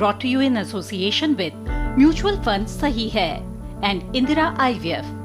brought to you in association with Mutual Fund Sahi Hai and Indira IVF.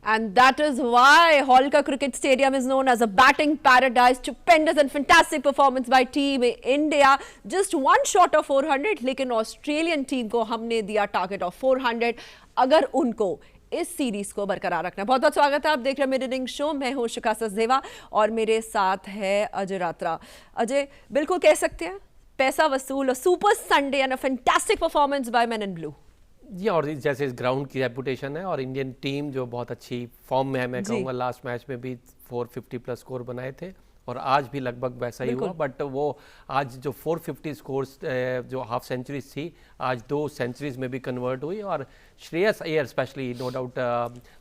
And that is why Holkar Cricket Stadium is known as a batting paradise. Stupendous and fantastic performance by Team India. Just one shot of 400, लेकिन Australian team को हमने दिया target of 400 अगर उनको इस series को बरकरार रखना। बहुत बहुत स्वागत है, आप देख रहे हैं मेरे रिंग शो। मैं हूं शिखा सचदेवा और मेरे साथ है अजय रात्रा। अजय, बिल्कुल कह सकते हैं पैसा वसूल और super Sunday and a fantastic performance by men in blue. जी, और जैसे इस ग्राउंड की रेपुटेशन है और इंडियन टीम जो बहुत अच्छी फॉर्म में है, मैं कहूँगा लास्ट मैच में भी 450 प्लस स्कोर बनाए थे और आज भी लगभग वैसा ही हुआ। बट वो आज जो 450 स्कोर्स जो हाफ सेंचुरीज थी आज 2 सेंचुरीज में भी कन्वर्ट हुई। और Shreyas Iyer specially, no doubt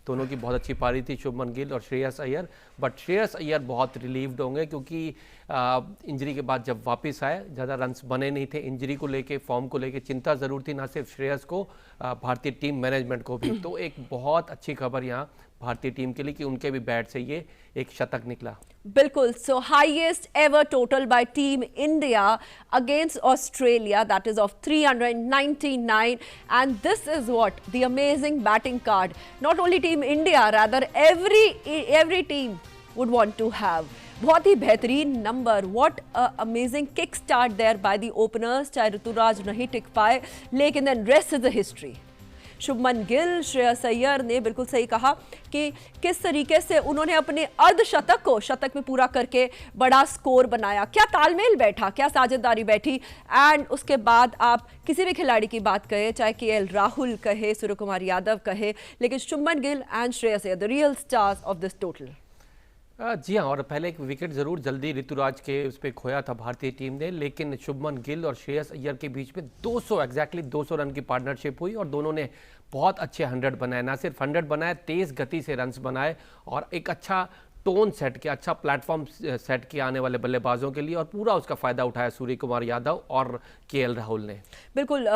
दोनों की बहुत अच्छी पारी थी, शुभमन गिल और श्रेयस अय्यर। बट श्रेयस अय्यर बहुत रिलीव्ड होंगे क्योंकि इंजरी के बाद जब वापस आए ज़्यादा रन्स बने नहीं थे। इंजरी को लेके, फॉर्म को लेके चिंता ज़रूर थी, ना सिर्फ श्रेयस को, भारतीय टीम मैनेजमेंट को भी। तो एक बहुत अच्छी खबर यहाँ भारतीय टीम के लिए कि उनके भी बैट से ये एक शतक निकला। बिल्कुल। So highest ever total by team India against Australia, that is of 399, and this is what the amazing batting card not only team India, rather every team would want to have. बहुत ही बेहतरीन number, what amazing kick start there by the openers. चाहे ऋतुराज नहीं टिक पाए, लेकिन then rest is the history. Shubman Gill, Shreyas Iyer ने बिल्कुल सही कहा कि किस तरीके से उन्होंने अपने अर्धशतक को शतक में पूरा करके बड़ा स्कोर बनाया। क्या तालमेल बैठा, क्या साझेदारी बैठी। एंड उसके बाद आप किसी भी खिलाड़ी की बात करें, चाहे केएल राहुल कहे, सूर्य कुमार यादव कहे, लेकिन Shubman Gill and Shreyas Iyer the real stars of this total. जी हाँ, और पहले एक विकेट ज़रूर जल्दी ऋतुराज के उस पर खोया था भारतीय टीम ने, लेकिन शुभमन गिल और श्रेयस अय्यर के बीच में 200 रन की पार्टनरशिप हुई और दोनों ने बहुत अच्छे 100 बनाए। ना सिर्फ 100 बनाए, तेज़ गति से रन्स बनाए और एक अच्छा टोन सेट किया, अच्छा प्लेटफॉर्म सेट किया आने वाले बल्लेबाजों के लिए, और पूरा उसका फ़ायदा उठाया सूर्य कुमार यादव और केएल राहुल ने। बिल्कुल।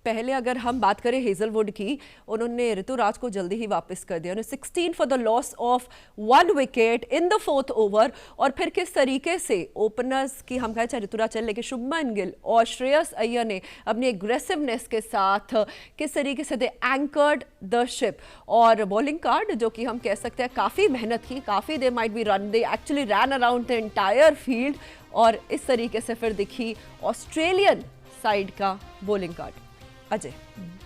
पहले अगर हम बात करें हेजलवुड की, उन्होंने ऋतुराज को जल्दी ही वापस कर दिया। 16 for the loss of 1 wicket in the 4th over. और फिर किस तरीके से ओपनर्स की हम कहें, चाहे ऋतुराज चल, लेकिन शुभमन गिल और श्रेयस अय्यर ने अपनी एग्रेसिवनेस के साथ किस तरीके से दे एंकर्ड द शिप। और बॉलिंग कार्ड जो कि हम कह सकते हैं काफ़ी मेहनत की, काफ़ी they might be run, they actually ran around the entire field. और इस तरीके से फिर दिखी ऑस्ट्रेलियन साइड का बॉलिंग कार्ड। अजय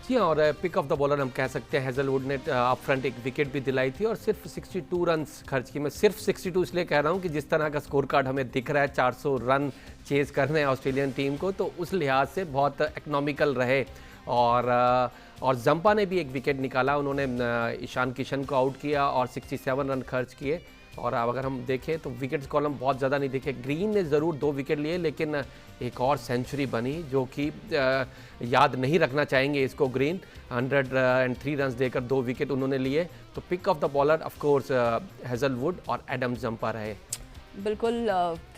जी, और पिक ऑफ द बॉलर हम कह सकते हैं। हेजलवुड ने अप फ्रंट एक विकेट भी दिलाई थी और सिर्फ 62 रन्स खर्च की। मैं सिर्फ 62 इसलिए कह रहा हूं कि जिस तरह का स्कोर कार्ड हमें दिख रहा है, 400 रन चेज करने हैं ऑस्ट्रेलियन टीम को, तो उस लिहाज से बहुत इकोनॉमिकल रहे। और जंपा ने भी एक विकेट निकाला, उन्होंने ईशान किशन को आउट किया और 67 रन खर्च किए। और अब अगर हम देखें तो विकेट्स कॉलम बहुत ज़्यादा नहीं दिखे। ग्रीन ने ज़रूर 2 विकेट लिए, लेकिन एक और सेंचुरी बनी जो कि याद नहीं रखना चाहेंगे इसको। ग्रीन 103 रन्स देकर 2 विकेट उन्होंने लिए। तो pick of the bowler of course Hazlewood और एडम जंपा रहे। बिल्कुल।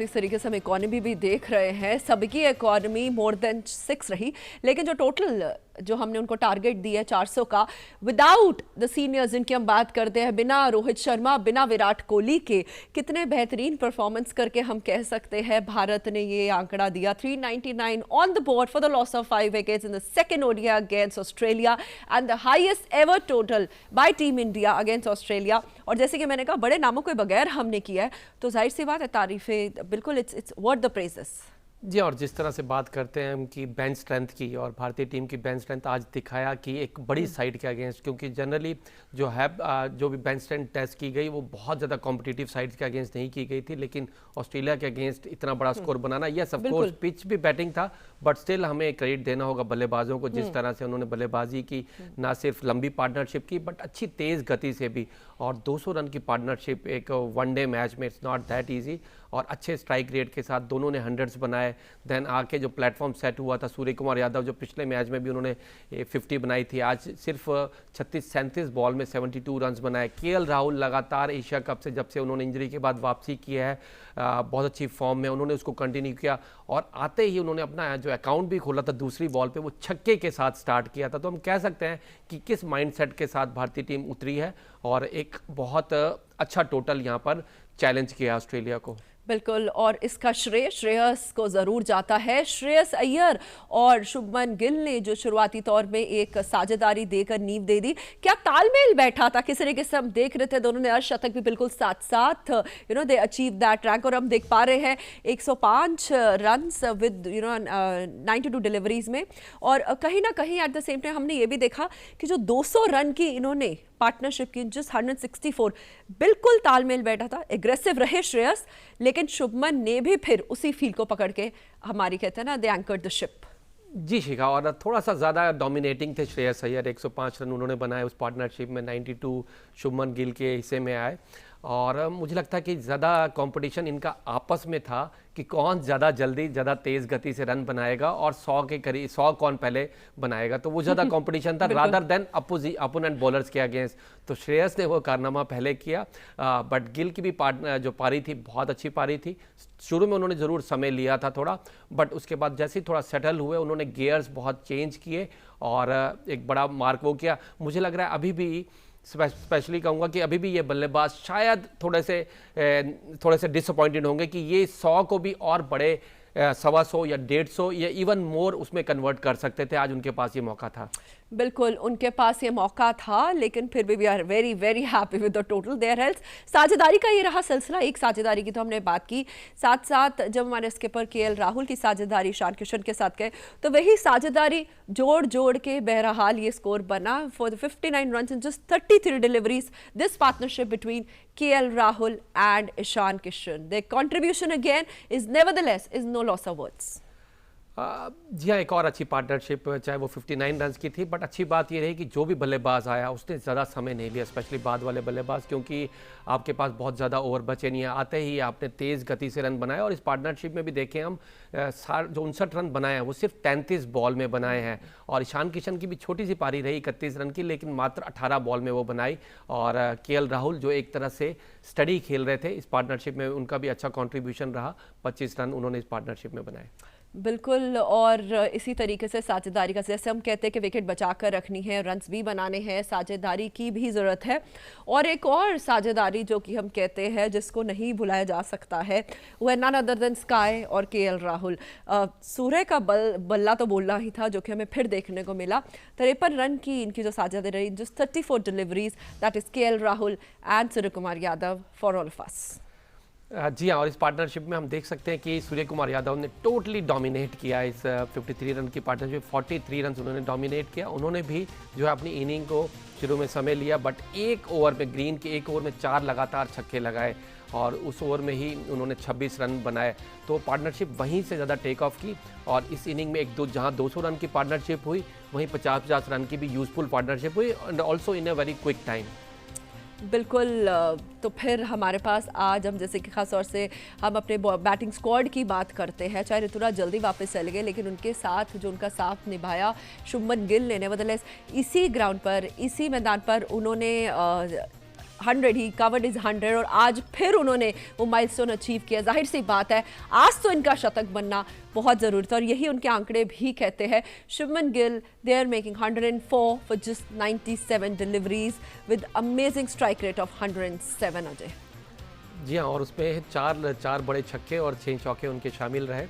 इस तरीके से हम इकॉनमी भी देख रहे हैं, सबकी इकॉनमी मोर देन 6 रही, लेकिन जो टोटल जो हमने उनको टारगेट दिया है 400 का, विदाउट द सीनियर्स जिनकी हम बात करते हैं, बिना रोहित शर्मा, बिना विराट कोहली के, कितने बेहतरीन परफॉर्मेंस करके हम कह सकते हैं भारत ने ये आंकड़ा दिया। 399 on the board for the loss of 5 wickets in the second ODI against Australia and the highest ever total by team India against Australia. और जैसे कि मैंने कहा, बड़े नामों के बगैर हमने किया है, तो जाहिर सी बात है तारीफें बिल्कुल इट्स वर्थ द प्रेजेस। जी, और जिस तरह से बात करते हैं उनकी बेंच स्ट्रेंथ की, और भारतीय टीम की बेंच स्ट्रेंथ आज दिखाया कि एक बड़ी साइड के अगेंस्ट, क्योंकि जनरली जो है जो भी बेंच स्ट्रेंथ टेस्ट की गई वो बहुत ज़्यादा कॉम्पिटिटिव साइड्स के अगेंस्ट नहीं की गई थी, लेकिन ऑस्ट्रेलिया के अगेंस्ट इतना बड़ा score banana, yes of course pitch भी बैटिंग था, बट स्टिल हमें क्रेडिट देना होगा बल्लेबाजों को, जिस तरह से उन्होंने बल्लेबाजी की, ना सिर्फ लंबी पार्टनरशिप की बट अच्छी तेज़ गति से भी। और 200 रन की पार्टनरशिप एक वनडे मैच में इट्स नॉट दैट ईजी। और अच्छे स्ट्राइक रेट के साथ दोनों ने हंड्रेड्स बनाए। देन आके जो प्लेटफॉर्म सेट हुआ था, सूर्य कुमार यादव जो पिछले मैच में भी उन्होंने 50 बनाई थी, आज सिर्फ 36-37 बॉल में 72 रन बनाए। केएल राहुल लगातार एशिया कप से जब से उन्होंने इंजरी के बाद वापसी की है, बहुत अच्छी फॉर्म में, उन्होंने उसको कंटिन्यू किया और आते ही उन्होंने अपना जो अकाउंट भी खोला था दूसरी बॉल पे, वो छक्के के साथ स्टार्ट किया था। तो हम कह सकते हैं कि किस माइंडसेट के साथ भारतीय टीम उतरी है और एक बहुत अच्छा टोटल यहाँ पर चैलेंज किया ऑस्ट्रेलिया को। बिल्कुल, और इसका श्रेय श्रेयस को जरूर जाता है। श्रेयस अय्यर और शुभमन गिल ने जो शुरुआती तौर में एक साझेदारी देकर नींव दे दी, क्या तालमेल बैठा था, किस तरीके से हम देख रहे थे, दोनों ने अर्धशतक भी बिल्कुल साथ साथ दे अचीव दैट रैंक। और हम देख पा रहे हैं 105 रन्स विद 92 डिलीवरीज में। और कहीं ना कहीं एट द सेम टाइम हमने ये भी देखा कि जो 200 रन की इन्होंने पार्टनरशिप की, जस्ट 164, बिल्कुल तालमेल बैठा था। एग्रेसिव रहे श्रेयस, लेकिन शुभमन ने भी फिर उसी फील्ड को पकड़ के हमारी कहते हैं ना, दे एंकर्ड द शिप। जी शिखा, और थोड़ा सा ज़्यादा डोमिनेटिंग थे श्रेयस अय्यर। 105 रन उन्होंने बनाए उस पार्टनरशिप में, 92 शुभमन गिल के हिस्से में आए। और मुझे लगता है कि ज़्यादा कंपटीशन इनका आपस में था कि कौन ज़्यादा जल्दी, ज़्यादा तेज़ गति से रन बनाएगा और 100 के करीब, 100 कौन पहले बनाएगा। तो वो ज़्यादा कंपटीशन था रादर देन अपोनेंट बॉलर्स के अगेंस्ट। तो श्रेयस ने वो कारनामा पहले किया, बट गिल की भी जो पारी थी बहुत अच्छी पारी थी। शुरू में उन्होंने ज़रूर समय लिया था थोड़ा, बट उसके बाद जैसे ही थोड़ा सेटल हुए उन्होंने गियर्स बहुत चेंज किए और एक बड़ा मार्क वो किया। मुझे लग रहा है अभी भी स्पेशली कहूँगा कि अभी भी ये बल्लेबाज शायद थोड़े से डिसअपॉइंटेड होंगे कि ये 100 को भी और बड़े 125 या 150 या इवन मोर उसमें कन्वर्ट कर सकते थे। आज उनके पास ये मौका था। बिल्कुल, उनके पास ये मौका था, लेकिन फिर भी we are very very happy with the total there health. साझेदारी का ये रहा सिलसिला। एक साझेदारी की तो हमने बात की, साथ साथ जब हमारे स्किपर केएल राहुल की साझेदारी ईशान किशन के साथ गए, तो वही साझेदारी जोड़ जोड़ के बहरहाल ये स्कोर बना for the 59 runs in just 33 deliveries. This partnership between KL Rahul and Ishan Kishan, their contribution again is nevertheless is no loss of words। जी हाँ, एक और अच्छी पार्टनरशिप, चाहे वो 59 रन की थी, बट अच्छी बात ये रही कि जो भी बल्लेबाज आया उसने ज़्यादा समय नहीं लिया, स्पेशली बाद वाले बल्लेबाज, क्योंकि आपके पास बहुत ज़्यादा ओवर बचे नहीं है। आते ही आपने तेज़ गति से रन बनाए और इस पार्टनरशिप में भी देखें हम, जो 59 रन बनाए हैं वो सिर्फ 33 बॉल में बनाए हैं। और ईशान किशन की भी छोटी सी पारी रही 31 रन की, लेकिन मात्र 18 बॉल में वो बनाई। और केएल राहुल जो एक तरह से स्टडी खेल रहे थे इस पार्टनरशिप में, उनका भी अच्छा कॉन्ट्रीब्यूशन रहा, 25 रन उन्होंने इस पार्टनरशिप में बनाए। बिल्कुल, और इसी तरीके से साझेदारी का, जैसे हम कहते हैं कि विकेट बचाकर रखनी है, रन्स भी बनाने हैं, साझेदारी की भी ज़रूरत है। और एक और साझेदारी जो कि हम कहते हैं जिसको नहीं भुलाया जा सकता है, वो है नन अदर देन स्काई और केएल राहुल। सूर्य का बल्ला तो बोलना ही था, जो कि हमें फिर देखने को मिला। 53 रन की इनकी जो साझेदारी रही, just 34 deliveries, that is KL Rahul and Surya Kumar Yadav for all of us. जी हाँ, और इस पार्टनरशिप में हम देख सकते हैं कि सूर्य कुमार यादव ने टोटली डोमिनेट किया इस 53 रन की पार्टनरशिप। 43 रन उन्होंने डोमिनेट किया। उन्होंने भी जो है अपनी इनिंग को शुरू में समय लिया, बट एक ओवर में, ग्रीन के एक ओवर में 4 लगातार छक्के लगाए और उस ओवर में ही उन्होंने 26 रन बनाए। तो पार्टनरशिप वहीं से ज़्यादा टेक ऑफ की और इस इनिंग में जहाँ 200 रन की पार्टनरशिप हुई, वहीं 50-50 रन की भी यूजफुल पार्टनरशिप हुई, and also in a very quick time. बिल्कुल, तो फिर हमारे पास आज हम जैसे कि खास तौर से हम अपने बैटिंग स्क्वाड की बात करते हैं, चाहे ऋतुराज जल्दी वापस चले गए, लेकिन उनके साथ जो उनका साथ निभाया शुभमन गिल ने, नेवरदलेस इसी ग्राउंड पर, इसी मैदान पर उन्होंने 100 ही कवर्ड इज 100 और आज फिर उन्होंने वो माइलस्टोन अचीव किया। जाहिर सी बात है आज तो इनका शतक बनना बहुत ज़रूरी था और यही उनके आंकड़े भी कहते हैं। Shubman Gill, they are making 104 for just 97 deliveries with amazing strike rate of 107। Ajay ji हाँ, और उसमें चार बड़े छक्के और 6 चौके उनके शामिल रहे।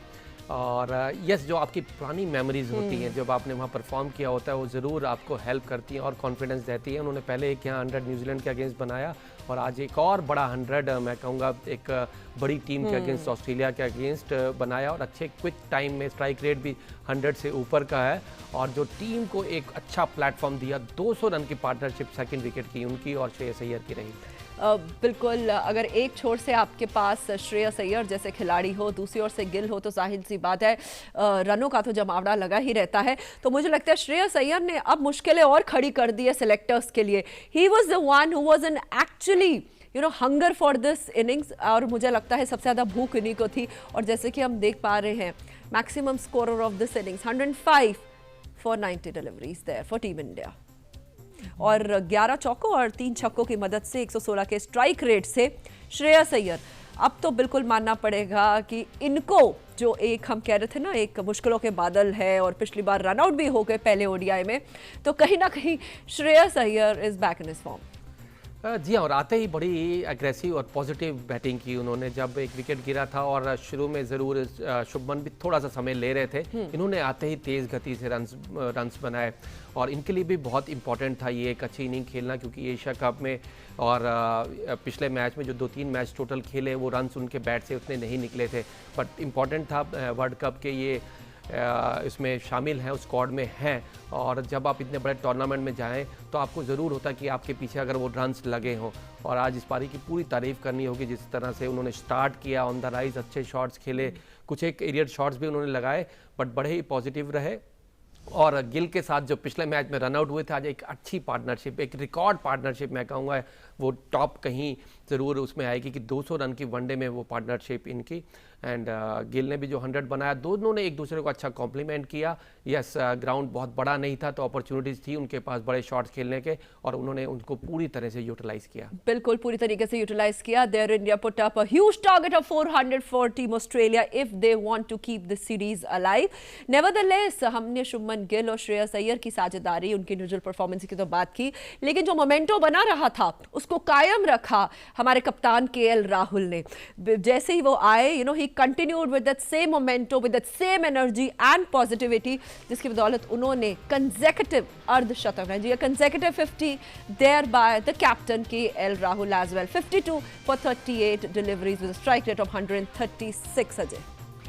और यस, जो आपकी पुरानी मेमोरीज होती हैं, जब आपने वहाँ परफॉर्म किया होता है, वो ज़रूर आपको हेल्प करती हैं और कॉन्फिडेंस देती हैं। उन्होंने पहले एक यहाँ 100 न्यूजीलैंड के अगेंस्ट बनाया और आज एक और बड़ा 100 मैं कहूँगा एक बड़ी टीम के अगेंस्ट, ऑस्ट्रेलिया के अगेंस्ट बनाया और अच्छे क्विक टाइम में, स्ट्राइक रेट भी 100 से ऊपर का है और जो टीम को एक अच्छा प्लेटफॉर्म दिया। 200 रन की पार्टनरशिप सेकंड विकेट की उनकी और श्रेयस अय्यर की रही। बिल्कुल, अगर एक छोर से आपके पास श्रेयस अय्यर जैसे खिलाड़ी हो, दूसरी ओर से गिल हो, तो जाहिर सी बात है रनों का तो जमावड़ा लगा ही रहता है। तो मुझे लगता है श्रेयस अय्यर ने अब मुश्किलें और खड़ी कर दी है सिलेक्टर्स के लिए। He was the one who was an actually hunger for this innings, और मुझे लगता है सबसे ज़्यादा भूख इन्हीं को थी। और जैसे कि हम देख पा रहे हैं, maximum scorer of this innings 105 for 90 deliveries there for team India. और 11 चौकों और 3 छक्कों की मदद से 116 के स्ट्राइक रेट से श्रेयस अय्यर, अब तो बिल्कुल मानना पड़ेगा कि इनको जो एक हम कह रहे थे ना, एक मुश्किलों के बादल है और पिछली बार रनआउट भी हो गए पहले ओडीआई में, तो कहीं ना कहीं Shreyas Iyer is back in his form. जी हाँ, और आते ही बड़ी एग्रेसिव और पॉजिटिव बैटिंग की उन्होंने। जब एक विकेट गिरा था और शुरू में ज़रूर शुभमन भी थोड़ा सा समय ले रहे थे, इन्होंने आते ही तेज़ गति से रन्स बनाए और इनके लिए भी बहुत इंपॉर्टेंट था ये एक अच्छी इनिंग खेलना, क्योंकि एशिया कप में और पिछले मैच में जो 2-3 मैच टोटल खेले वो रन्स उनके बैट से उतने नहीं निकले थे, बट इम्पॉर्टेंट था वर्ल्ड कप के ये इसमें शामिल हैं, उस स्क्वाड में हैं। और जब आप इतने बड़े टूर्नामेंट में जाएं तो आपको ज़रूर होता कि आपके पीछे अगर वो रन्स लगे हों। और आज इस पारी की पूरी तारीफ़ करनी होगी, जिस तरह से उन्होंने स्टार्ट किया, ऑन द राइज अच्छे शॉट्स खेले, कुछ एक एरियर शॉट्स भी उन्होंने लगाए, बट बड़े ही पॉजिटिव रहे। और गिल के साथ जो पिछले मैच में रन आउट हुए थे, आज एक अच्छी पार्टनरशिप, एक रिकॉर्ड पार्टनरशिप मैं कहूँगा, वो टॉप कहीं ज़रूर उसमें आएगी कि 200 रन की वनडे में वो पार्टनरशिप इनकी। एंड गिल ने भी जो 100 बनाया, दोनों ने एक दूसरे को अच्छा कॉम्प्लीमेंट किया। यस, ग्राउंड बहुत बड़ा नहीं था तो अपॉर्चुनिटीज़ थी उनके पास बड़े शॉट्स खेलने के, और उन्होंने उनको पूरी तरह से यूटिलाइज किया। बिल्कुल पूरी तरीके से यूटिलाइज किया। There India put up a huge target of 400 for team Australia if they want to keep this series alive. Nevertheless, हमने शुभमन गिल और श्रेयस अय्यर की साझेदारी, उनकी इंडिविजुअल परफॉर्मेंस की तो बात की, लेकिन जो मोमेंटो बना रहा था उसको कायम रखा हमारे कप्तान केएल राहुल ने। जैसे ही वो आए, he continued with that same momentum, with that same energy and positivity, जिसकी बदौलत उन्होंने कंसेक्यूटिव अर्धशतक है जी, consecutive 50 there by the captain KL Rahul as well. 52 for 38 deliveries with strike rate of 136। Ajay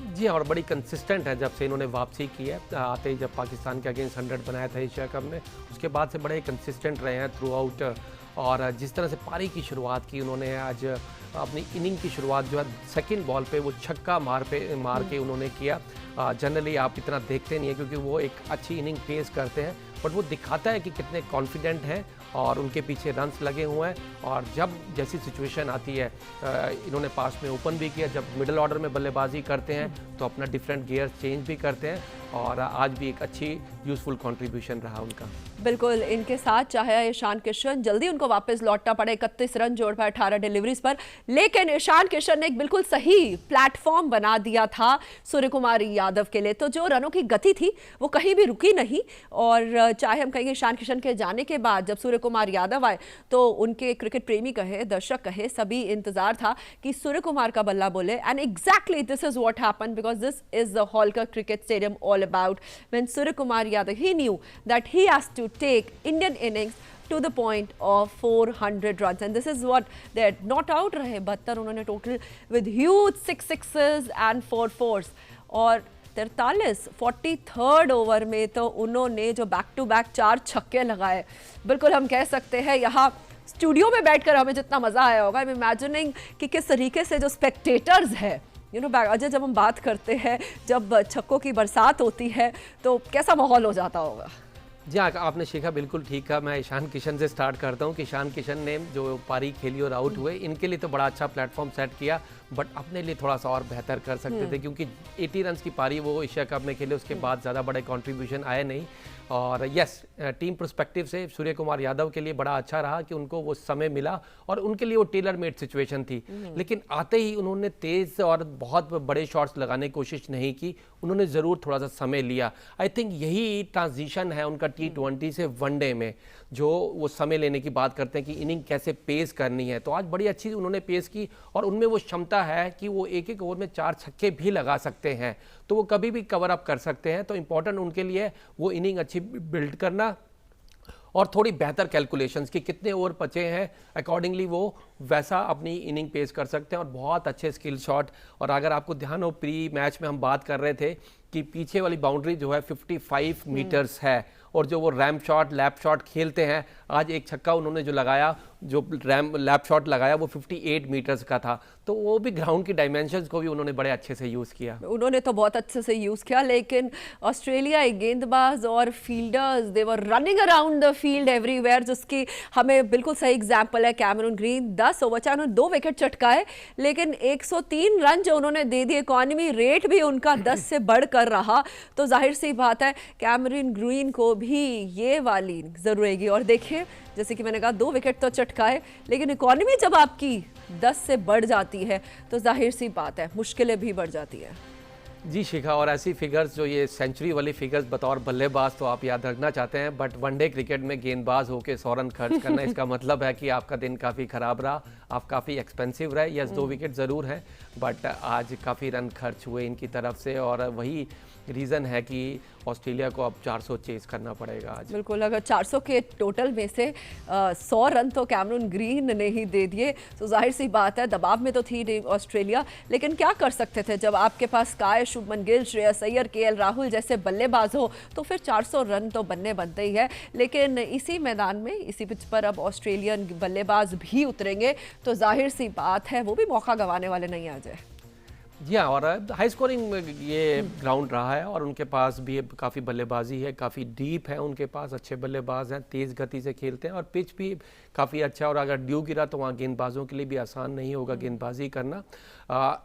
ji, और बड़ी कंसिस्टेंट है जब से इन्होंने वापसी की है। आते ही जब पाकिस्तान के अगेंस्ट 100 बनाया था एशिया कप में, उसके बाद से बड़े कंसिस्टेंट रहे हैं थ्रू आउट। और जिस तरह से पारी की शुरुआत की उन्होंने, आज अपनी इनिंग की शुरुआत जो है सेकंड बॉल पे वो छक्का मार के उन्होंने किया। जनरली आप इतना देखते नहीं है क्योंकि वो एक अच्छी इनिंग पेश करते हैं, बट वो दिखाता है कि कितने कॉन्फिडेंट हैं और उनके पीछे रन्स लगे हुए हैं। और जब जैसी सिचुएशन आती है, इन्होंने पास में ओपन भी किया, जब मिडिल ऑर्डर में बल्लेबाजी करते हैं तो अपना डिफरेंट गियर चेंज भी करते हैं, और आज भी एक अच्छी यूजफुल कंट्रीब्यूशन रहा उनका। बिल्कुल, इनके साथ चाहे ईशान किशन, जल्दी उनको वापस लौटना पड़े, 31 रन जोड़ पाए 18 डिलीवरीज पर, लेकिन ईशान किशन ने एक बिल्कुल सही प्लेटफॉर्म बना दिया था सूर्य कुमार यादव के लिए। तो जो रनों की गति थी वो कहीं भी रुकी नहीं, और चाहे हम कहेंगे ईशान किशन के जाने के बाद जब सूर्य कुमार यादव आए तो उनके क्रिकेट प्रेमी कहे, दर्शक कहे, सभी इंतजार था कि सूर्य कुमार का बल्ला बोले। And exactly this is what happened, because this is the Holkar cricket stadium all about. When Surya Kumar Yadav, he knew that he has to take Indian innings to the point of 400 runs, and this is what they are not out रहे 72 उन्होंने total with huge 6 sixes and 4 fours। और 43 over में तो उन्होंने जो back to back 4 छक्के लगाए, बिल्कुल हम कह सकते हैं यहाँ स्टूडियो में बैठकर हमें जितना मजा आया होगा, आई एम इमेजिनिंग कि किस तरीके से जो स्पेक्टेटर्स है, अजय, जब हम बात करते हैं, जब छक्कों की बरसात होती है तो कैसा माहौल हो जाता होगा। जी हाँ, आपने सीखा, बिल्कुल ठीक है। मैं ईशान किशन से स्टार्ट करता हूँ कि ईशान किशन ने जो पारी खेली और आउट हुए, इनके लिए तो बड़ा अच्छा प्लेटफॉर्म सेट किया, बट अपने लिए थोड़ा सा और बेहतर कर सकते थे, क्योंकि 80 रन की पारी वो एशिया कप में खेले, उसके बाद ज़्यादा बड़े कंट्रीब्यूशन आए नहीं। और यस, टीम पर्सपेक्टिव से सूर्य कुमार यादव के लिए बड़ा अच्छा रहा कि उनको वो समय मिला और उनके लिए वो टेलर मेड सिचुएशन थी। लेकिन आते ही उन्होंने तेज़ और बहुत बड़े शॉट्स लगाने की कोशिश नहीं की, उन्होंने ज़रूर थोड़ा सा समय लिया। आई थिंक यही ट्रांजिशन है उनका T20 से वनडे में, जो वो समय लेने की बात करते हैं कि इनिंग कैसे पेस करनी है। तो आज बड़ी अच्छी उन्होंने पेस की, और उनमें वो क्षमता है कि वो एक एक ओवर में 4 छक्के भी लगा सकते हैं, तो वो कभी भी कवर अप कर सकते हैं। तो इंपॉर्टेंट उनके लिए वो इनिंग अच्छी बिल्ड करना और थोड़ी बेहतर कैलकुलेशंस कि कितने ओवर बचे हैं, अकॉर्डिंगली वो वैसा अपनी इनिंग पेश कर सकते हैं। और बहुत अच्छे स्किल शॉट, और अगर आपको ध्यान हो, प्री मैच में हम बात कर रहे थे कि पीछे वाली बाउंड्री जो है 55 मीटर्स है, और जो वो रैम शॉट लैप शॉट खेलते हैं, आज एक छक्का उन्होंने जो लगाया, जो लैप शॉट लगाया वो 58 मीटर्स का था, तो वो भी ग्राउंड की डायमेंशंस को भी उन्होंने बड़े अच्छे से यूज़ किया। उन्होंने तो बहुत अच्छे से यूज़ किया, लेकिन ऑस्ट्रेलियाई गेंदबाज और fielders they were running around the field everywhere, जिसकी हमें बिल्कुल सही एग्जांपल है कैमरून ग्रीन। 10 ओवर चाहे उन्होंने 2 विकेट चटकाए, लेकिन 103 रन जो उन्होंने दे दिए, इकॉनमी रेट भी उनका 10 से बढ़कर रहा, तो जाहिर सी बात है कैमरून ग्रीन को भी ये वाली जरूर रहेगी। और देखिए जैसे कि मैंने कहा 2 विकेट तो चटकाए, लेकिन इकॉनमी जब आपकी 10 से बढ़ जाती है तो जाहिर सी बात है मुश्किलें भी बढ़ जाती है। जी शिखा, और ऐसी फिगर्स जो ये सेंचुरी वाली फिगर्स बतौर बल्लेबाज तो आप याद रखना चाहते हैं, बट वनडे क्रिकेट में गेंदबाज होकर 100 रन खर्च करना इसका मतलब है कि आपका दिन काफ़ी ख़राब रहा, आप काफ़ी एक्सपेंसिव रहे। यस 2 विकेट ज़रूर हैं, बट आज काफ़ी रन खर्च हुए इनकी तरफ से, और वही रीज़न है कि ऑस्ट्रेलिया को अब 400 चेस करना पड़ेगा आज। बिल्कुल, अगर 400 के टोटल में से 100 रन तो कैमरून ग्रीन ने ही दे दिए, तो जाहिर सी बात है दबाव में तो थी नहीं ऑस्ट्रेलिया, लेकिन क्या कर सकते थे जब आपके पास स्काई, शुभमन गिल, श्रेयस अय्यर, केएल राहुल जैसे बल्लेबाज हो, तो फिर 400 रन तो बनते ही है। लेकिन इसी मैदान में, इसी पिच पर अब ऑस्ट्रेलियन बल्लेबाज भी उतरेंगे, तो जाहिर सी बात है वो भी मौका गंवाने वाले नहीं आ जाए। जी हाँ, और हाई स्कोरिंग ये ग्राउंड रहा है, और उनके पास भी काफ़ी बल्लेबाजी है, काफ़ी डीप है उनके पास, अच्छे बल्लेबाज हैं, तेज़ गति से खेलते हैं, और पिच भी काफ़ी अच्छा, और अगर ड्यू गिरा तो वहाँ गेंदबाजों के लिए भी आसान नहीं होगा गेंदबाजी करना।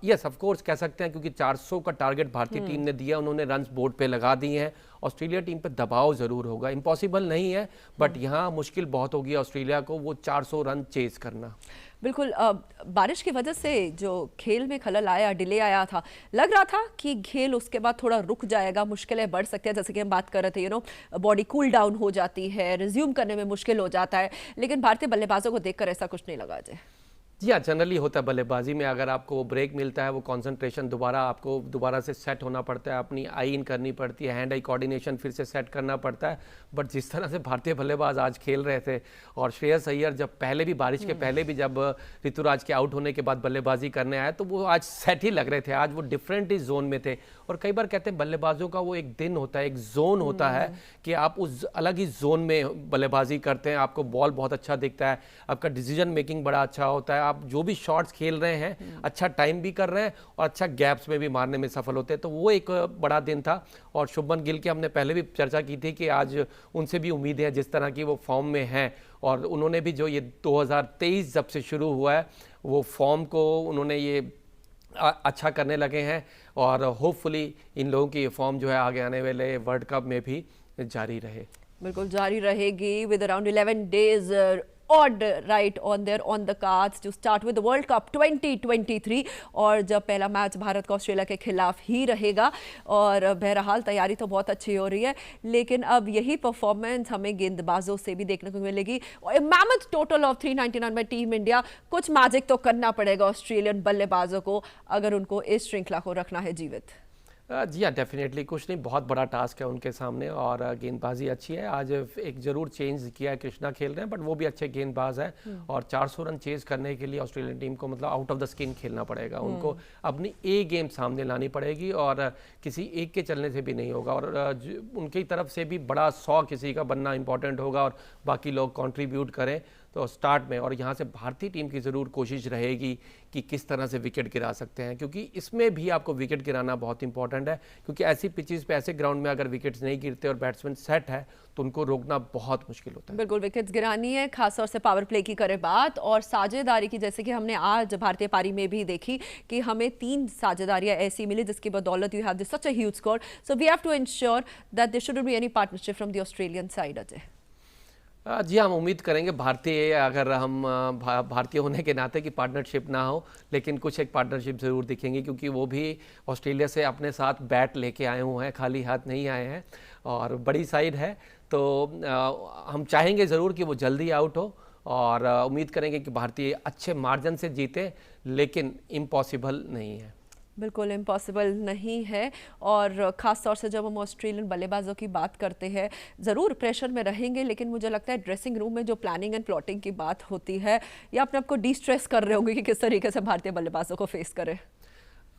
यस ऑफ कोर्स कह सकते हैं, क्योंकि 400 का टारगेट भारतीय टीम ने दिया, उन्होंने रन्स बोर्ड पे लगा दिए हैं। ऑस्ट्रेलिया टीम पे दबाव ज़रूर होगा, इम्पॉसिबल नहीं है, बट यहाँ मुश्किल बहुत होगी ऑस्ट्रेलिया को वो 400 रन चेज करना। बिल्कुल, बारिश की वजह से जो खेल में खलल आया, डिले आया था, लग रहा था कि खेल उसके बाद थोड़ा रुक जाएगा, मुश्किलें बढ़ सकती है, जैसे कि हम बात कर रहे थे, बॉडी कूल डाउन हो जाती है, रिज्यूम करने में मुश्किल हो जाता है, लेकिन भारतीय बल्लेबाजों को देखकर ऐसा कुछ नहीं लगा अजय। जी हाँ, जनरली होता है बल्लेबाजी में, अगर आपको ब्रेक मिलता है वो कंसंट्रेशन आपको दोबारा से सेट होना पड़ता है, अपनी आई इन करनी पड़ती है, हैंड आई कोऑर्डिनेशन फिर से सेट करना पड़ता है। बट जिस तरह से भारतीय बल्लेबाज आज खेल रहे थे, और श्रेयस अय्यर जब पहले भी बारिश के पहले भी जब ऋतुराज के आउट होने के बाद बल्लेबाजी करने आए, तो वो आज सेट ही लग रहे थे, आज वो डिफरेंट ही जोन में थे। और कई बार कहते हैं बल्लेबाजों का वो एक दिन होता है, एक जोन होता है कि आप उस अलग ही जोन में बल्लेबाजी करते हैं, आपको बॉल बहुत अच्छा दिखता है, आपका डिसीजन मेकिंग बड़ा अच्छा होता है, आप जो भी शॉट्स खेल रहे हैं अच्छा टाइम भी कर रहे हैं, और अच्छा गैप्स में भी मारने में सफल होते हैं, तो वो एक बड़ा दिन था। और शुभमन गिल की हमने पहले भी चर्चा की थी कि आज उनसे भी उम्मीद है, जिस तरह की वो फॉर्म में हैं, और उन्होंने भी जो ये 2023 जब से शुरू हुआ है वो फॉर्म को उन्होंने ये अच्छा करने लगे हैं, और होपफुली इन लोगों की फॉर्म जो है आगे आने वाले वर्ल्ड कप में भी जारी रहे। बिल्कुल जारी रहेगी, with around 11 days odd right on the cards to start with the World Cup 2023, और जब पहला मैच भारत का ऑस्ट्रेलिया के खिलाफ ही रहेगा, और बहरहाल तैयारी तो बहुत अच्छी हो रही है, लेकिन अब यही परफॉर्मेंस हमें गेंदबाजों से भी देखने को मिलेगी। और mammoth total of 399 bye team India, कुछ मैजिक तो करना पड़ेगा ऑस्ट्रेलियन बल्लेबाजों को अगर उनको इस श्रृंखला को रखना है जीवित। जी हाँ, डेफिनेटली कुछ नहीं, बहुत बड़ा टास्क है उनके सामने, और गेंदबाजी अच्छी है। आज एक ज़रूर चेंज किया है, कृष्णा खेल रहे हैं, बट वो भी अच्छे गेंदबाज हैं, और 400 रन चेज करने के लिए ऑस्ट्रेलियन टीम को मतलब आउट ऑफ द स्किन खेलना पड़ेगा, उनको अपनी ए गेम सामने लानी पड़ेगी, और किसी एक के चलने से भी नहीं होगा, और उनकी तरफ से भी बड़ा 100 किसी का बनना इंपॉर्टेंट होगा, और बाकी लोग कंट्रीब्यूट करें तो स्टार्ट में। और यहाँ से भारतीय टीम की ज़रूर कोशिश रहेगी कि किस तरह से विकेट गिरा सकते हैं, क्योंकि इसमें भी आपको विकेट गिराना बहुत इंपॉर्टेंट है, क्योंकि ऐसी पिचेस पे, ऐसे ग्राउंड में अगर विकेट्स नहीं गिरते और बैट्समैन सेट है तो उनको रोकना बहुत मुश्किल होता है। बिल्कुल विकेट्स गिरानी है, खासतौर से पावर प्ले की करें बात, और साझेदारी की, जैसे कि हमने आज भारतीय पारी में भी देखी कि हमें 3 साझेदारियां ऐसी मिली जिसकी बदौलत you have this such a huge score, so we have to ensure that there shouldn't be any partnership from the Australian side. Ajay ji, हम उम्मीद करेंगे भारतीय, अगर हम भारतीय होने के नाते कि पार्टनरशिप ना हो, लेकिन कुछ एक पार्टनरशिप ज़रूर दिखेंगी, क्योंकि वो भी ऑस्ट्रेलिया से अपने साथ बैट लेके आए हुए हैं, खाली हाथ नहीं आए हैं, और बड़ी साइड है, तो हम चाहेंगे ज़रूर कि वो जल्दी आउट हो, और उम्मीद करेंगे कि भारतीय अच्छे मार्जिन से जीते, लेकिन इम्पॉसिबल नहीं है। बिल्कुल इम्पॉसिबल नहीं है, और ख़ास तौर से जब हम ऑस्ट्रेलियन बल्लेबाजों की बात करते हैं ज़रूर प्रेशर में रहेंगे, लेकिन मुझे लगता है ड्रेसिंग रूम में जो प्लानिंग एंड प्लॉटिंग की बात होती है, या अपने आप को डी स्ट्रेस कर रहे होंगे कि किस तरीके से भारतीय बल्लेबाजों को फेस करें।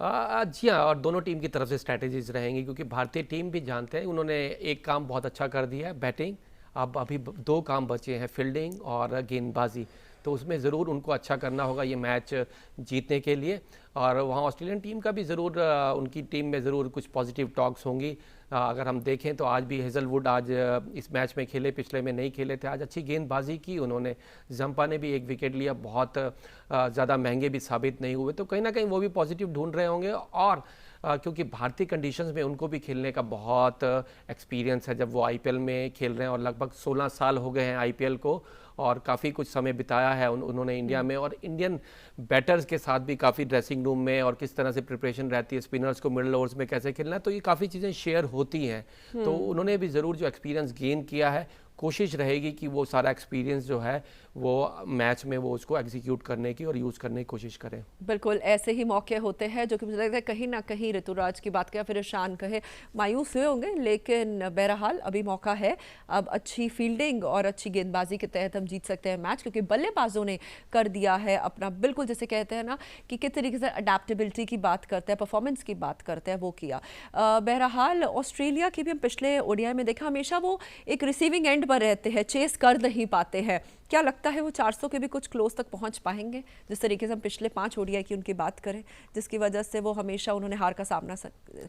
जी हाँ, और दोनों टीम की तरफ से स्ट्रैटेजीज रहेंगी क्योंकि भारतीय टीम भी जानते हैं उन्होंने एक काम बहुत अच्छा कर दिया है, बैटिंग। अब अभी दो काम बचे हैं, फील्डिंग और गेंदबाजी, तो उसमें ज़रूर उनको अच्छा करना होगा ये मैच जीतने के लिए। और वहाँ ऑस्ट्रेलियन टीम का भी ज़रूर उनकी टीम में ज़रूर कुछ पॉजिटिव टॉक्स होंगी। अगर हम देखें तो आज भी हेज़लवुड आज इस मैच में खेले, पिछले में नहीं खेले थे, आज अच्छी गेंदबाजी की उन्होंने। जंपा ने भी एक विकेट लिया, बहुत ज़्यादा महंगे भी साबित नहीं हुए, तो कहीं ना कहीं वो भी पॉजिटिव ढूंढ रहे होंगे। और क्योंकि भारतीय कंडीशंस में उनको भी खेलने का बहुत एक्सपीरियंस है, जब वो आईपीएल में खेल रहे हैं और लगभग 16 साल हो गए हैं आईपीएल को, और काफ़ी कुछ समय बिताया है उन्होंने इंडिया में, और इंडियन बैटर्स के साथ भी काफ़ी ड्रेसिंग रूम में और किस तरह से प्रिपरेशन रहती है, स्पिनर्स को मिडल ओवर्स में कैसे खेलना है, तो ये काफ़ी चीज़ें शेयर होती हैं। तो उन्होंने भी ज़रूर जो एक्सपीरियंस गेन किया है, कोशिश रहेगी कि वो सारा एक्सपीरियंस जो है वो मैच में वो उसको एग्जीक्यूट करने की और यूज़ करने की कोशिश करें। बिल्कुल ऐसे ही मौके होते हैं जो कि मुझे लगता है कहीं ना कहीं ऋतुराज की बात करें, फिर ईशान कहे, मायूस हुए होंगे, लेकिन बहरहाल अभी मौका है। अब अच्छी फील्डिंग और अच्छी गेंदबाजी के तहत हम जीत सकते हैं मैच, क्योंकि बल्लेबाजों ने कर दिया है अपना, बिल्कुल जैसे कहते हैं ना कि किस तरीके से अडेप्टेबिलिटी की बात करते हैं, परफॉर्मेंस की बात करते हैं, वो किया। बहरहाल ऑस्ट्रेलिया की भी हम पिछले ओडीआई में देखा, हमेशा वो एक रिसीविंग एंड पर रहते हैं, चेस कर नहीं पाते हैं। क्या लगता है वो 400 के भी कुछ क्लोज तक पहुंच पाएंगे, जिस तरीके से हम पिछले 5 ओडीआई की उनकी बात करें, जिसकी वजह से वो हमेशा उन्होंने हार का सामना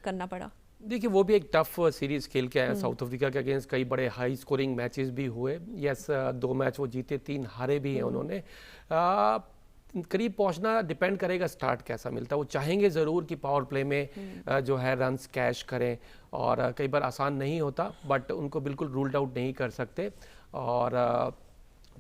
करना पड़ा? देखिए, वो भी एक टफ सीरीज खेल के आए साउथ अफ्रीका के अगेंस्ट, कई बड़े हाई स्कोरिंग मैचेस भी हुए। यस, 2 मैच वो जीते, 3 हारे भी हैं उन्होंने। करीब पहुंचना डिपेंड करेगा स्टार्ट कैसा मिलता है। वो चाहेंगे ज़रूर कि पावर प्ले में जो है रन्स कैश करें, और कई बार आसान नहीं होता, बट उनको बिल्कुल रूल्ड आउट नहीं कर सकते। और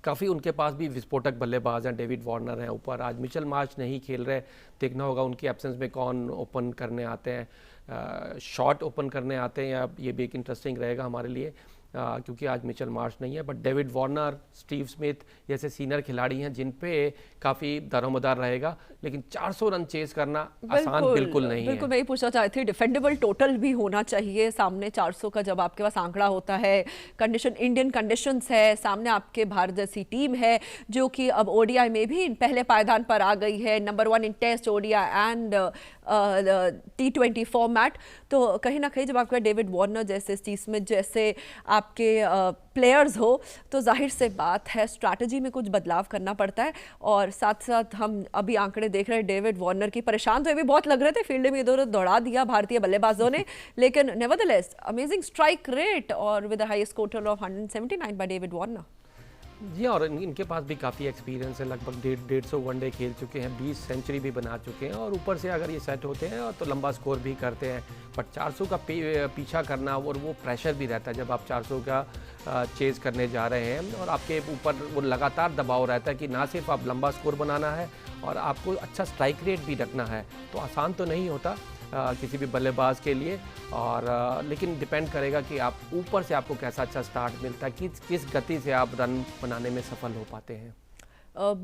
काफ़ी उनके पास भी विस्फोटक बल्लेबाज हैं, डेविड वार्नर हैं ऊपर, आज मिचेल मार्श नहीं खेल रहे, देखना होगा उनकी एब्सेंस में कौन ओपन करने आते हैं, शॉट ओपन करने आते हैं, या ये भी एक इंटरेस्टिंग रहेगा हमारे लिए, क्योंकि आज मिचेल मार्श नहीं है। But David Warner, Steve Smith जैसे सीनियर खिलाड़ी हैं जिन पे काफ़ी दारोमदार रहेगा, लेकिन 400 रन चेस करना आसान बिल्कुल नहीं है। बिल्कुल, मैं ही पूछना चाहती थी, डिफेंडेबल टोटल भी होना चाहिए सामने 400 का, जब आपके पास आंकड़ा होता है। कंडीशन, इंडियन कंडीशंस है, सामने आपके भारत जैसी टीम है जो कि अब ओडीआई में भी पहले पायदान पर आ गई है, number 1 in test, ODI and T20 format. तो कहीं ना कहीं जब आपका डेविड वार्नर जैसे, स्टीव स्मिथ जैसे आपके प्लेयर्स हो, तो जाहिर से बात है स्ट्रैटेजी में कुछ बदलाव करना पड़ता है। और साथ साथ हम अभी आंकड़े देख रहे हैं डेविड वार्नर की, परेशान तो ये भी बहुत लग रहे थे, फील्ड में इधर उधर दौड़ा दिया भारतीय बल्लेबाजों ने, लेकिन नेवरदलेस अमेजिंग स्ट्राइक रेट और with the highest total of 179 by David Warner. जी, और इनके पास भी काफ़ी एक्सपीरियंस है, लगभग 150 वनडे खेल चुके हैं, 20 सेंचुरी भी बना चुके हैं, और ऊपर से अगर ये सेट होते हैं तो लंबा स्कोर भी करते हैं। बट 400 का पीछा करना और वो प्रेशर भी रहता है जब आप 400 का चेज़ करने जा रहे हैं, और आपके ऊपर वो लगातार दबाव रहता है कि ना सिर्फ आप लंबा स्कोर बनाना है और आपको अच्छा स्ट्राइक रेट भी रखना है। तो आसान तो नहीं होता किसी भी बल्लेबाज के लिए, और लेकिन डिपेंड करेगा कि आप ऊपर से आपको कैसा अच्छा स्टार्ट मिलता है, किस गति से आप रन बनाने में सफल हो पाते हैं।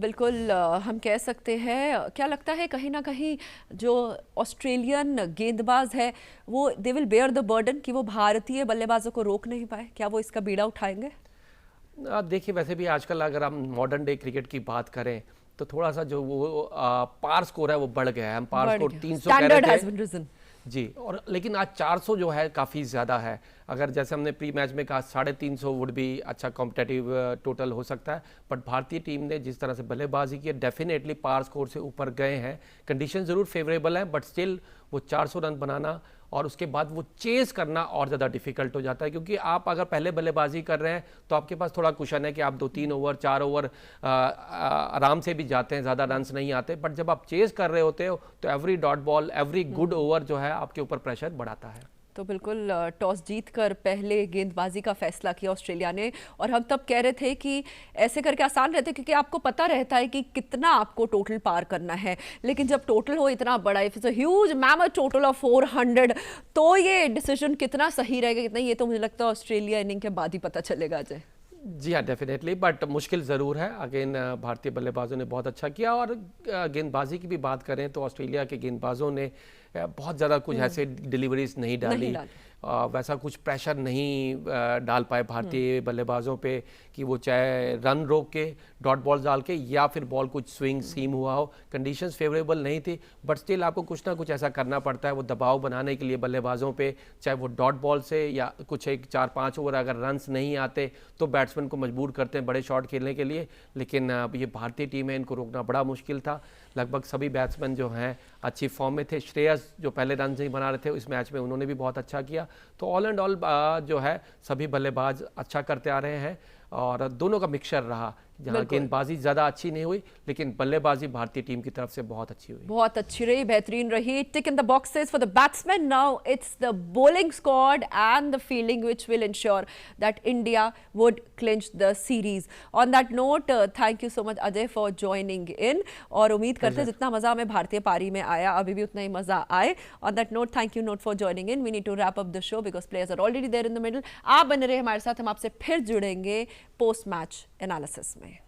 बिल्कुल हम कह सकते हैं, क्या लगता है कहीं ना कहीं जो ऑस्ट्रेलियन गेंदबाज है वो they will bear the burden कि वो भारतीय बल्लेबाजों को रोक नहीं पाए, क्या वो इसका बीड़ा उठाएंगे? देखिए, वैसे भी आजकल अगर हम मॉडर्न डे क्रिकेट की बात करें तो थोड़ा सा जो वो पार स्कोर है वो बढ़ गया है। हम पार स्कोर 300 कह रहे थे जी, और लेकिन आज 400 जो है काफ़ी ज़्यादा है। अगर जैसे हमने प्री मैच में कहा 350 वुड भी अच्छा कॉम्पिटेटिव टोटल हो सकता है, बट भारतीय टीम ने जिस तरह से बल्लेबाजी की है, डेफिनेटली पार स्कोर से ऊपर गए हैं। कंडीशन ज़रूर फेवरेबल है, बट स्टिल वो 400 रन बनाना और उसके बाद वो चेस करना और ज़्यादा डिफिकल्ट हो जाता है, क्योंकि आप अगर पहले बल्लेबाजी कर रहे हैं तो आपके पास थोड़ा कुशन है कि आप 2-3 ओवर 4 ओवर आराम से भी जाते हैं, ज़्यादा रन्स नहीं आते। बट जब आप चेस कर रहे होते हो तो every dot ball, every good over जो है आपके ऊपर प्रेशर बढ़ाता है। तो बिल्कुल टॉस जीतकर पहले गेंदबाजी का फैसला किया ऑस्ट्रेलिया ने, और हम तब कह रहे थे कि ऐसे करके आसान रहते, क्योंकि आपको पता रहता है कि कितना आपको टोटल पार करना है। लेकिन जब टोटल हो इतना बड़ा, if it's a huge mammoth total of 400, तो ये डिसीजन कितना सही रहेगा कितना, ये तो मुझे लगता है ऑस्ट्रेलिया इनिंग के बाद ही पता चलेगा। अजय जी हाँ, डेफिनेटली, बट मुश्किल ज़रूर है। अगेन भारतीय बल्लेबाजों ने बहुत अच्छा किया, और गेंदबाजी की भी बात करें तो ऑस्ट्रेलिया के गेंदबाजों ने बहुत ज़्यादा कुछ ऐसे डिलीवरीज नहीं डाली। वैसा कुछ प्रेशर नहीं डाल पाए भारतीय बल्लेबाजों पे कि वो चाहे रन रोक के डॉट बॉल डाल के या फिर बॉल कुछ स्विंग सीम हुआ हो, कंडीशंस फेवरेबल नहीं थी, बट स्टिल आपको कुछ ना कुछ ऐसा करना पड़ता है वो दबाव बनाने के लिए बल्लेबाजों पे, चाहे वो डॉट बॉल से या कुछ एक 4-5 ओवर अगर रन्स नहीं आते तो बैट्समैन को मजबूर करते हैं बड़े शॉट खेलने के लिए। लेकिन ये भारतीय टीम है, इनको रोकना बड़ा मुश्किल था। लगभग सभी बैट्समैन जो हैं अच्छी फॉर्म में थे। श्रेयस जो पहले रन नहीं बना रहे थे इस मैच में, उन्होंने भी बहुत अच्छा किया। तो ऑल एंड ऑल जो है सभी बल्लेबाज अच्छा करते आ रहे हैं और दोनों का मिक्सचर रहा, जहाँ गेंदबाजी ज़्यादा अच्छी नहीं हुई लेकिन बल्लेबाजी भारतीय टीम की तरफ से बहुत अच्छी हुई, बहुत अच्छी रही, बेहतरीन रही। Tick in the boxes for the batsman. Now it's the bowling squad and the fielding which will ensure that India would clinch the series. On that note, thank you so much Ajay for joining in और उम्मीद करते हैं जितना मजा हमें भारतीय पारी में आया अभी भी उतना ही मजा आए। On that note, thank you note for joining in. We need to wrap up the show because players are already there in the middle. आप बने रहे हमारे साथ, हम आपसे फिर जुड़ेंगे पोस्ट मैच एनालिसिस में।